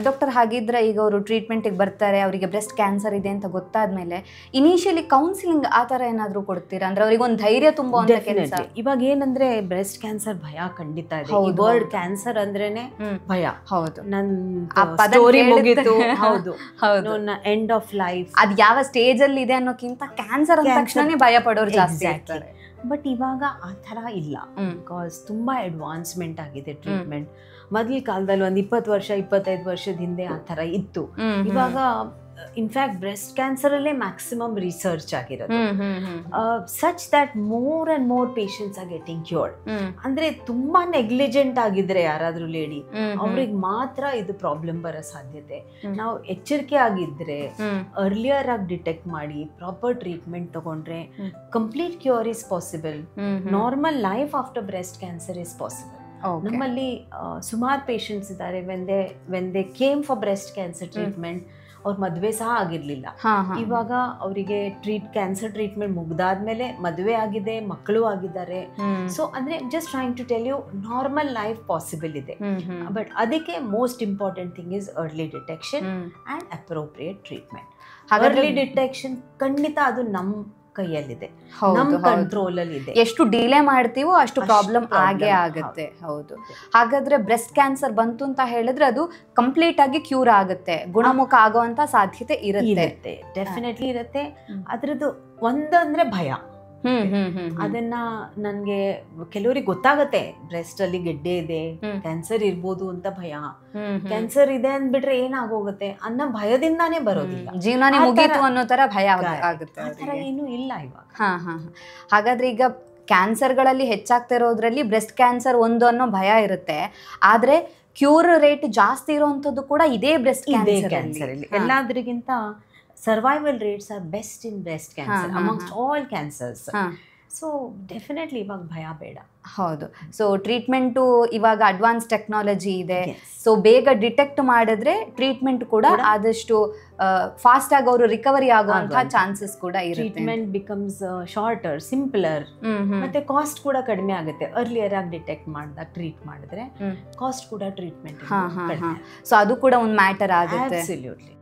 Doctor ಹಾಗಿದ್ರೆ ಈಗ ಅವರು ಟ್ರೀಟ್ಮೆಂಟಿಗೆ ಬರ್ತಾರೆ, ಅವರಿಗೆ ಬ್ರೆಸ್ಟ್ ಕ್ಯಾನ್ಸರ್ ಇದೆ ಅಂತ ಗೊತ್ತಾದ್ಮೇಲೆ ಇನಿಷಿಯಲಿ ಕೌನ್ಸಿಲಿಂಗ್ ಆ ಥರ ಏನಾದರೂ ಕೊಡ್ತೀರಾ? ಅಂದ್ರೆ ಅವರಿಗೆ ಒಂದು ಧೈರ್ಯ ತುಂಬುವಂತ ಕೆಲಸ. ಇವಾಗ ಏನಂದ್ರೆ ಬ್ರೆಸ್ಟ್ ಕ್ಯಾನ್ಸರ್ ಭಯ ಖಂಡಿತ ಇದೆ. ಈ ವರ್ಡ್ ಕ್ಯಾನ್ಸರ್ ಅಂದ್ರೇನೆ ಭಯ. ಹೌದು, ನನ್ನ ಸ್ಟೋರಿ ಮುಗಿತು. ಹೌದು ಹೌದು, ಎಂಡ್ ಆಫ್ ಲೈಫ್. ಅದು ಯಾವ ಸ್ಟೇಜ್ ಅಲ್ಲಿ ಇದೆ ಅನ್ನೋಕ್ಕಿಂತ ಕ್ಯಾನ್ಸರ್ ಅಂದ ತಕ್ಷಣನೇ ಭಯ ಪಡೋರು ಜಾಸ್ತಿ ಆಗ್ತಾರೆ. ಬಟ್ ಇವಾಗ ಆ ಥರ ಇಲ್ಲ, ಬಿಕಾಸ್ ತುಂಬಾ ಅಡ್ವಾನ್ಸ್ಮೆಂಟ್ ಆಗಿದೆ ಟ್ರೀಟ್ಮೆಂಟ್. ಮೊದಲ ಕಾಲದಲ್ಲಿ ಒಂದು 20 ವರ್ಷ 25 ವರ್ಷದ ಹಿಂದೆ ಆ ಥರ ಇತ್ತು. ಇವಾಗ ಇನ್ಫ್ಯಾಕ್ಟ್ ಬ್ರೆಸ್ಟ್ ಕ್ಯಾನ್ಸರ್ ಅಲ್ಲೇ ಮ್ಯಾಕ್ಸಿಮಮ್ ರಿಸರ್ಚ್ ಆಗಿರೋದು, such that more and more patients are getting cured. ಅಂದ್ರೆ ತುಂಬಾ ನೆಗ್ಲಿಜೆಂಟ್ ಆಗಿದ್ರೆ ಯಾರಾದ್ರೂ ಲೇಡಿ, ಅವ್ರಿಗೆ ಮಾತ್ರ ಇದು ಪ್ರಾಬ್ಲಮ್ ಬರೋ ಸಾಧ್ಯತೆ. ನಾವು ಎಚ್ಚರಿಕೆ ಆಗಿದ್ರೆ ಅರ್ಲಿಯರ್ ಆಗಿ ಡಿಟೆಕ್ಟ್ ಮಾಡಿ ಪ್ರಾಪರ್ ಟ್ರೀಟ್ಮೆಂಟ್ ತಗೊಂಡ್ರೆ complete cure is possible. Normal life after breast cancer is possible. ನಮ್ಮಲ್ಲಿ ಸುಮಾರು ಪೇಷಂಟ್ಸ್ ಇದ್ದಾರೆ, when they came for breast cancer treatment ಅವ್ರ ಮದುವೆ ಸಹ ಆಗಿರ್ಲಿಲ್ಲ. ಇವಾಗ ಅವರಿಗೆ ಕ್ಯಾನ್ಸರ್ ಟ್ರೀಟ್ಮೆಂಟ್ ಮುಗ್ದಾದ್ಮೇಲೆ ಮದುವೆ ಆಗಿದೆ, ಮಕ್ಕಳು ಆಗಿದ್ದಾರೆ. ಸೊ ಅಂದ್ರೆ just trying to tell you normal life possible ಇದೆ. ಬಟ್ ಅದಕ್ಕೆ most important thing is early detection and appropriate treatment. Early detection ಖಂಡಿತ ಅದು ನಮ್ಮ ಕೈಯಲ್ಲಿದೆ, ನಮ್ಮ ಕಂಟ್ರೋಲ್ ಅಲ್ಲಿ ಇದೆ. ಎಷ್ಟು ಡಿಲೇ ಮಾಡ್ತೀವೋ ಅಷ್ಟು ಪ್ರಾಬ್ಲಮ್ ಆಗೇ ಆಗುತ್ತೆ. ಹೌದು, ಹಾಗಾದ್ರೆ ಬ್ರೆಸ್ಟ್ ಕ್ಯಾನ್ಸರ್ ಬಂತು ಅಂತ ಹೇಳಿದ್ರೆ ಅದು ಕಂಪ್ಲೀಟ್ ಆಗಿ ಕ್ಯೂರ್ ಆಗುತ್ತೆ, ಗುಣಮುಖ ಆಗುವಂತ ಸಾಧ್ಯತೆ ಇರುತ್ತೆ. ಡೆಫಿನೆಟ್ಲಿ ಇರುತ್ತೆ. ಅದ್ರದ್ದು ಒಂದಂದ್ರೆ ಭಯ. ಅದನ್ನ ನನ್ಗೆ ಕೆಲವರಿಗೆ ಗೊತ್ತಾಗತ್ತೆ, ಬ್ರೆಸ್ಟ್ ಅಲ್ಲಿ ಗೆಡ್ಡೆ ಇದೆ, ಕ್ಯಾನ್ಸರ್ ಇರ್ಬೋದು ಅಂತ ಭಯ. ಕ್ಯಾನ್ಸರ್ ಇದೆ ಅಂದ್ಬಿಟ್ರೆ ಏನಾಗೋಗುತ್ತೆ ಅನ್ನೋ ಭಯದಿಂದಾನೇ ಬರೋದಿಲ್ಲ, ಜೀವನನೇ ಮುಗೀತು ಅನ್ನೋ ತರ ಭಯ ಆಗುತ್ತೆ. ಆ ತರ ಏನು ಇಲ್ಲ ಇವಾಗ. ಹಾಗಾದ್ರೆ ಈಗ ಕ್ಯಾನ್ಸರ್ಗಳಲ್ಲಿ ಹೆಚ್ಚಾಗ್ತಾ ಇರೋದ್ರಲ್ಲಿ ಬ್ರೆಸ್ಟ್ ಕ್ಯಾನ್ಸರ್ ಒಂದು ಅನ್ನೋ ಭಯ ಇರುತ್ತೆ, ಆದ್ರೆ ಕ್ಯೂರ್ ರೇಟ್ ಜಾಸ್ತಿ ಇರುವಂತದ್ದು ಕೂಡ ಇದೇ ಬ್ರೆಸ್ಟ್ ಕ್ಯಾನ್ಸರ್. ಎಲ್ಲಾದ್ರಿಗಿಂತ survival rates are best in breast cancer amongst all cancers. So definitely ಇವಾಗ ಭಯ ಬೇಡ. ಹೌದು, ಸೊ ಟ್ರೀಟ್ಮೆಂಟು ಇವಾಗ ಅಡ್ವಾನ್ಸ್ ಟೆಕ್ನಾಲಜಿ ಇದೆ. ಸೊ ಬೇಗ ಡಿಟೆಕ್ಟ್ ಮಾಡಿದ್ರೆ ಟ್ರೀಟ್ಮೆಂಟ್ ಕೂಡ ಆದಷ್ಟು ಫಾಸ್ಟ್ ಆಗಿ ಅವರು ರಿಕವರಿ ಆಗುವಂತಹ ಚಾನ್ಸಸ್ ಕೂಡ ಇರುತ್ತೆ. ಟ್ರೀಟ್ಮೆಂಟ್ ಬಿಕಮ್ಸ್ ಶಾರ್ಟರ್, ಸಿಂಪಲರ್, ಮತ್ತೆ ಕಾಸ್ಟ್ ಕೂಡ ಕಡಿಮೆ ಆಗುತ್ತೆ. ಅರ್ಲಿಯರ್ ಆಗಿ ಡಿಟೆಕ್ಟ್ ಮಾಡಿದಾಗ ಟ್ರೀಟ್ ಮಾಡಿದ್ರೆ ಕಾಸ್ಟ್ ಕೂಡ ಟ್ರೀಟ್ಮೆಂಟ್ ಸೊ ಅದು ಕೂಡ ಒಂದು ಮ್ಯಾಟರ್ ಆಗುತ್ತೆ. ಅಬ್ಸಲ್ಯೂಟ್ಲಿ.